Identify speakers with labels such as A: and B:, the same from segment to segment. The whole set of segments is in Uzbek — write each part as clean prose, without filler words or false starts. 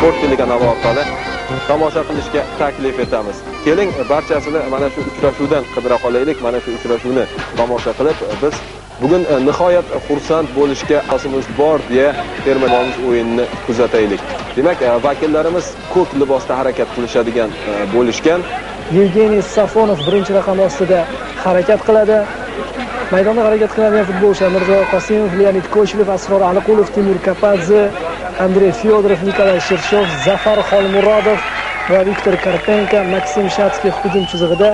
A: Sport telekanali orqali tomosha qilishga taklif etamiz. Keling, barchasini mana shu uchrashuvdan qidira qolaylik. Mana shu uchrashuvni tomosha qilib, biz bugun nihoyat xursand bo'lishga asosimiz bor deya terma jamoamiz o'yinini kuzataylik. Demak, vakillarimiz ko'k libosda harakat qilishadigan bo'lishgan.
B: Yevgeniy Safonov birinchi raqam ostida harakat qiladi. Maydonda harakat qiladigan futbolchilar Mirzo Qosimov, Leonid Kochilov, Asror Aliqulov, Timur Kapadze, Andrey Fyodorov, Nikolay Shershov, Zafar Xolmurodov va Viktor Karpenko, Maksim Shatskiy hujum chizig'ida.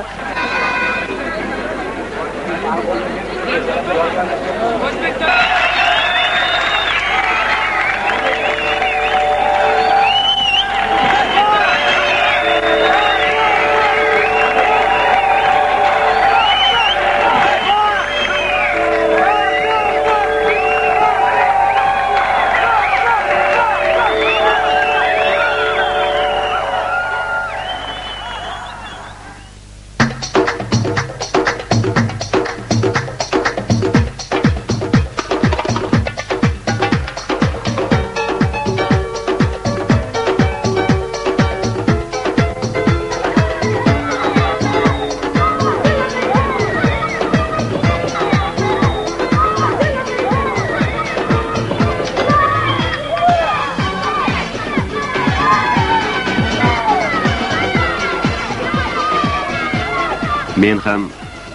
C: Men ham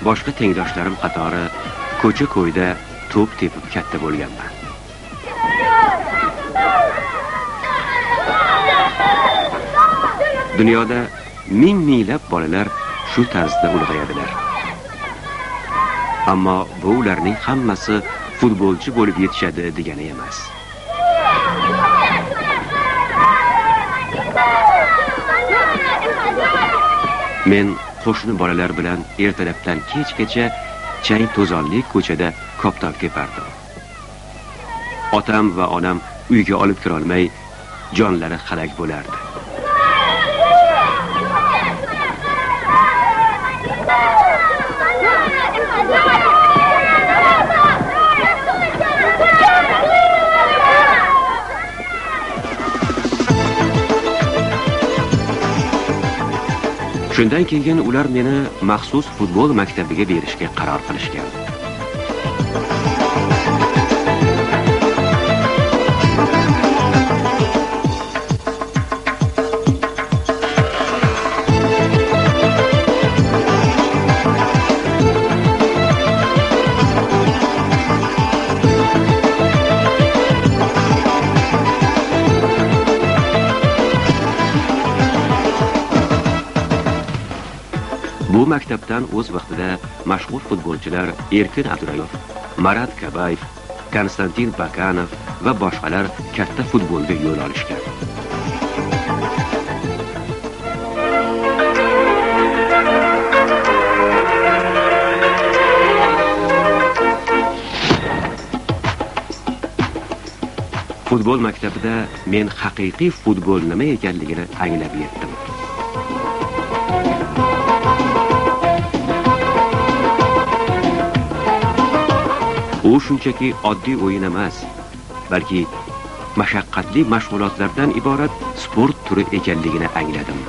C: boshqa tengdoshlarim qatori ko'cha-ko'yda to'p tepib katta bo'lganman. Dunyoda ming-minglab bolalar shu tarzda ulg'ayadilar. Ammo bu ularning hammasi futbolchi bo'lib yetishadi degani emas. Men qo'shni bolalar bilan ertalabdan kechgacha chang to'zonli ko'chada koptok tepardim. Otam va onam uyga olib kira olmay, jonlari halak bo'lardi. Shundan keyin ular meni maxsus futbol maktabiga berishga qaror qilishgan. Bu maktabdan o'z vaqtida mashhur futbolchilar Erkin Abdurayov, Marat Kabayev, Konstantin Bakanov va boshqalar katta futbolga yo'l olishgan. Futbol maktabida men haqiqiy futbol nima ekanligini anglab yetdim. U shunchaki oddiy o'yin emas, balki mashaqqatli mashg'ulotlardan iborat sport turi ekanligini angladim.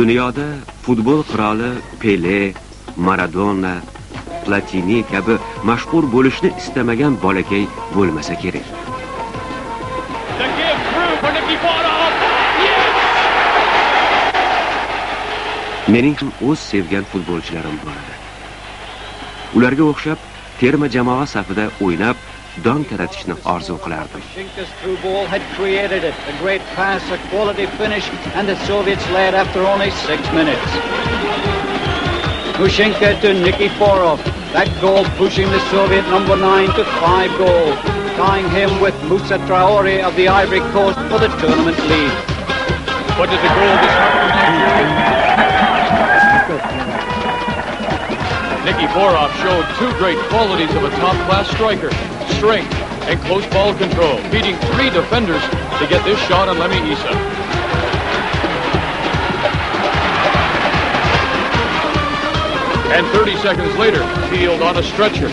C: Dunyoda futbol qiroli Pele, Maradona, Platini kabi mashhur bo'lishni istamagan bolakay bo'lmasa kerak. Mening ham o'z sevgan futbolchilarim bor edi. Ularga o'xshab terma jamoa safida o'ynab don taratishni orzu qilardim.
D: Mushenko to Nikiforov. That goal pushing the Soviet number 9 to 5 goals, tying him with Moussa Traore of the Ivory Coast for the tournament lead.
E: What did the goal discover Nigeria? Nicky Borov showed two great qualities of a top-class striker: strength and close ball control, beating 3 defenders to get this shot on Lemmy Issa. And 30 seconds later, Field on a stretcher.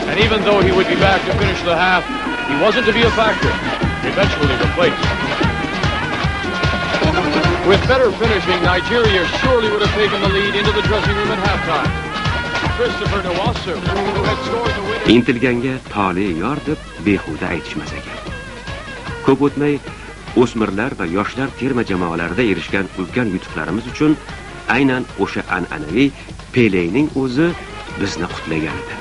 E: And even though he would be back to finish the half, he wasn't to be a factor, eventually replaced. With better finishing, Nigeria surely would have taken the lead into the dressing room at halftime. Christopher Nwasu, who had scored the winner.
C: Intilganga tole yor deb behuda aytishmas ekan. Ko'p o'tmay o'smirlar va yoshlar terma jamoalarida erishgan ulkan yutuqlarimiz uchun aynan o'sha an'anaviy Pelening o'zi bizni qutlagan edi.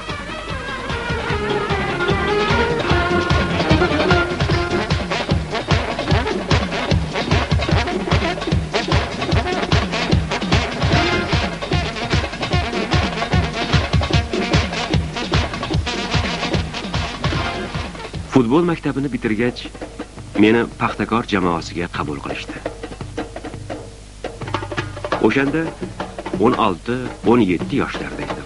C: Futbol maktabini bitirgach, meni Paxtakor jamoasiga qabul qilishdi. O'shanda 16-17 yoshlarda edim.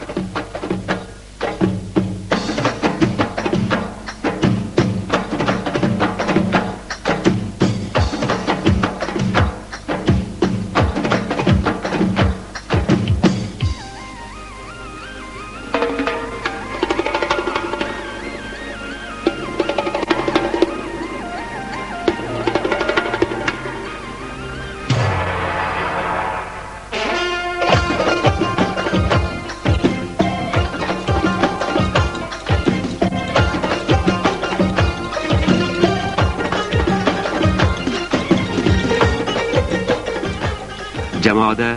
C: Jamoada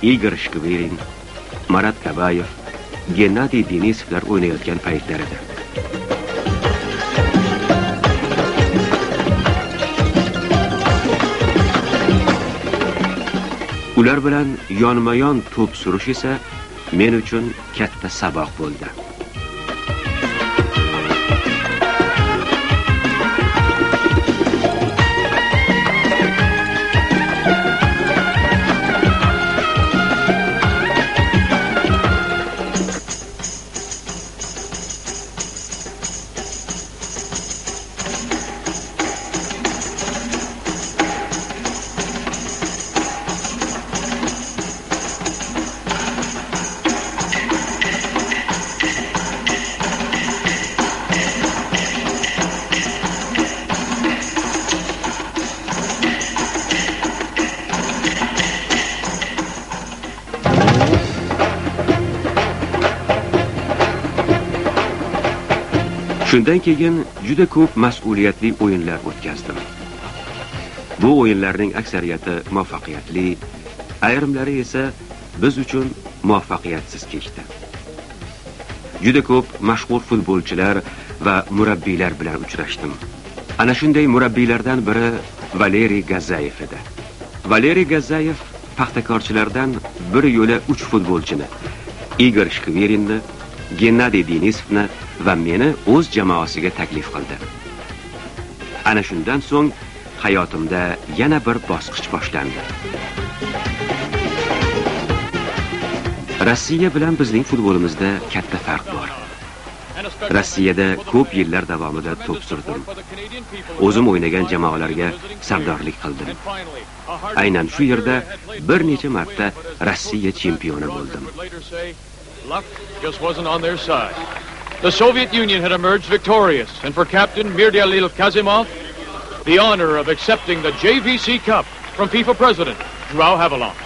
C: Igor Shkvirin, Marat Kabayev, Gennadiy Denisovlar o'ynayotgan paytlar edi. Ular bilan yonma-yon to'p surish esa men uchun katta saboq bo'ldi. Shundan keyin juda ko'p mas'uliyatli o'yinlar o'tkazdim. Bu o'yinlarning aksariyati muvaffaqiyatli, ayrimlari esa biz uchun muvaffaqiyatsiz kechdi. Juda ko'p mashhur futbolchilar va murabbiylar bilan uchrashdim. Ana shunday murabbiylardan biri Valeriy Gazayev edi. Valeriy Gazayev paxtakorchilardan bir yo'la 3 futbolchini, Igor Shkvirinni, Gennadiy Denisovni va meni o'z jamoasiga taklif qildi. Ana shundan so'ng hayotimda yana bir bosqich boshlandi. Rossiya bilan bizning futbolimizda katta farq bor. Rossiyada ko'p yillar davomida to'p surdim. O'zim o'ynagan jamoalarga sardorlik qildim. Aynan shu yerda bir necha marta Rossiya chempioni bo'ldim.
E: Luck just wasn't on their side. The Soviet Union had emerged victorious, and for Captain Mirdyalil Kazimov, the honor of accepting the JVC Cup from FIFA President João Haviland.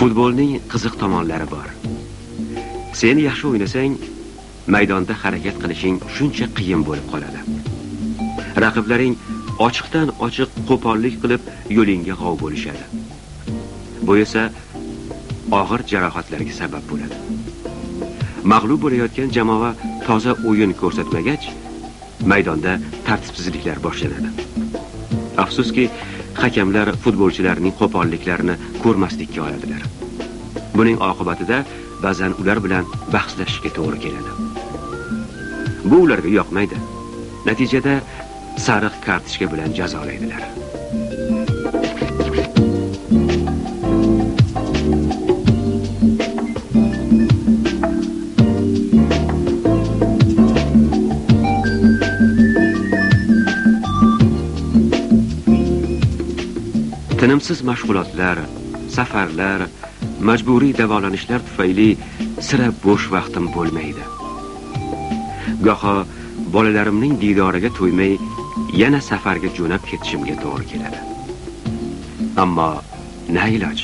C: Futbolning qiziq tomonlari bor. Sen yaxshi o'ynasang, maydonda harakat qilishing shuncha qiyin bo'lib qoladi. Raqiblaring ochiqdan ochiq qo'pollik qilib yo'lingga g'ov bo'lishadi. Bu esa og'ir jarohatlarga sabab bo'ladi. Mag'lub bo'layotgan jamoa toza o'yin ko'rsatmagach, maydonda tartibsizliklar boshlanadi. Afsuski, hakamlar futbolchilarning qo'polliklarini ko'rmaslikka oladilar. Buning oqibatida ba'zan ular bilan bahslashishga to'g'ri keladi. Bu ularga yoqmaydi. Natijada sariq kartochka bilan jazolaydilar. Tinimsiz mashg'ulotlar, safarlar, majburiy davolanishlar tufayli sira bo'sh vaqtim bo'lmaydi. Goho bolalarimning diydoriga to'ymay, yana safarga jo'nab ketishimga to'g'ri keladi. Ammo na iloj.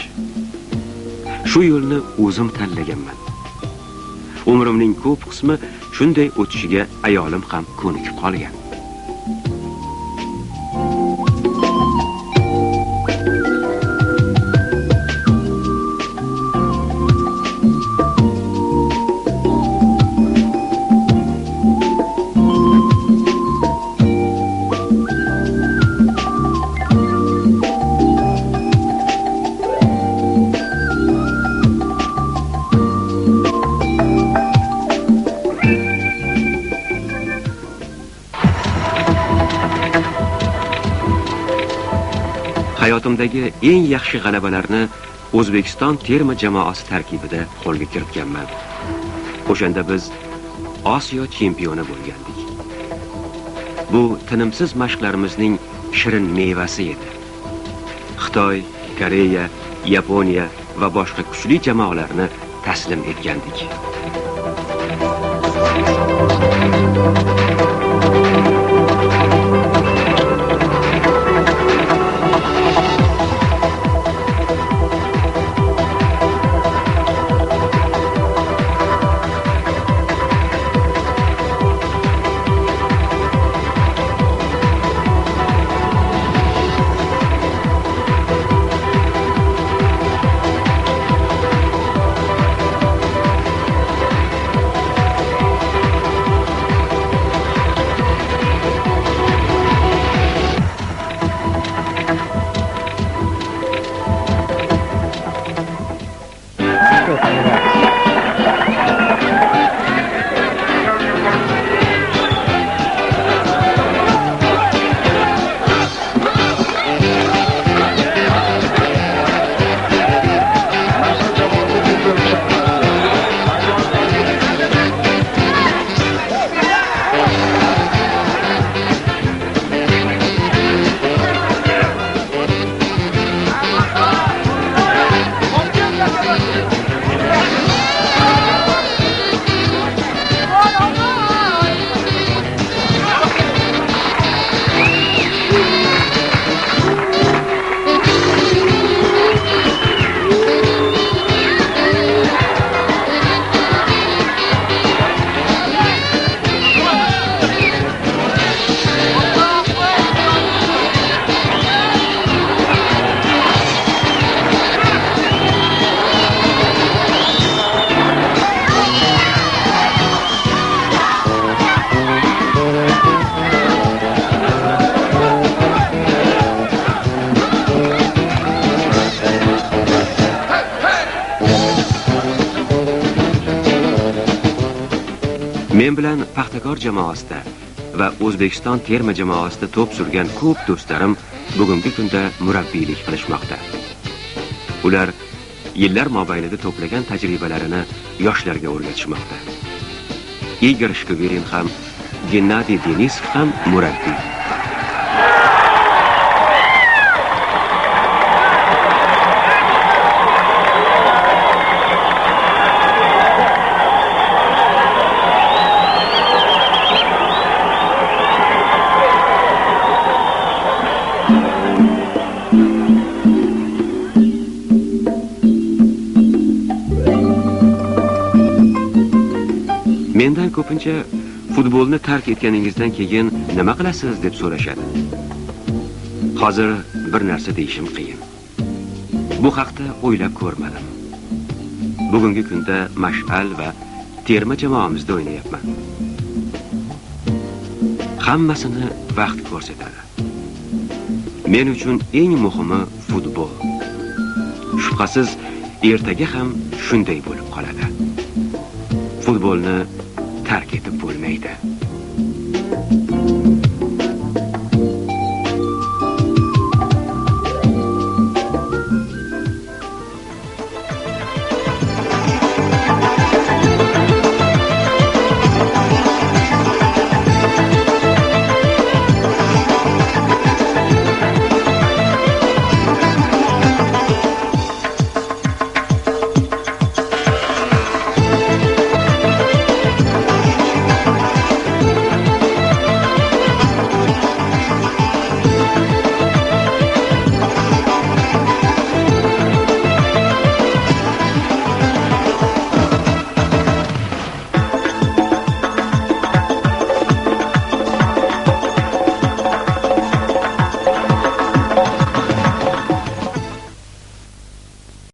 C: Shu yo'lni o'zim tanlaganman. Umrimning ko'p qismi shunday o'tishiga ayolim ham ko'nikib qolgan. Hayotimdagi eng yaxshi g'alabalarni O'zbekiston terma jamoasi tarkibida qo'lga kiritganman. O'shanda biz Osiyo chempioni bo'lgandik. Bu tinimsiz mashqlarimizning shirin mevasi edi. Xitoy, Koreya, Yaponiya va boshqa kuchli jamoalarni taslim etgandik. Men bilan Paxtakor jamoasida va O'zbekiston terma jamoasida to'p surgan ko'p do'stlarim bugungi kunda murabbiylik qilishmoqda. Ular yillar mobaynida to'plagan tajribalarini yoshlarga o'rgatishmoqda. Igor Shkovirin ham, Gennadiy Denisov ham murabbiy. Mendan Mendan ko'pincha futbolni tark etganingizdan keyin nima qilasiz deb so'rashadi. Hozir bir narsa deyishim qiyin. Bu haqda o'ylab ko'rmadim. Bugungi kunda Mash'al va terma jamoamizda o'ynayapman. Hammasini vaqt ko'rsatadi. Men uchun eng muhimi futbol. Shubhasiz, ertaga ham shunday bo'lib qoladi. Futbolni tark etib bo'lmaydi.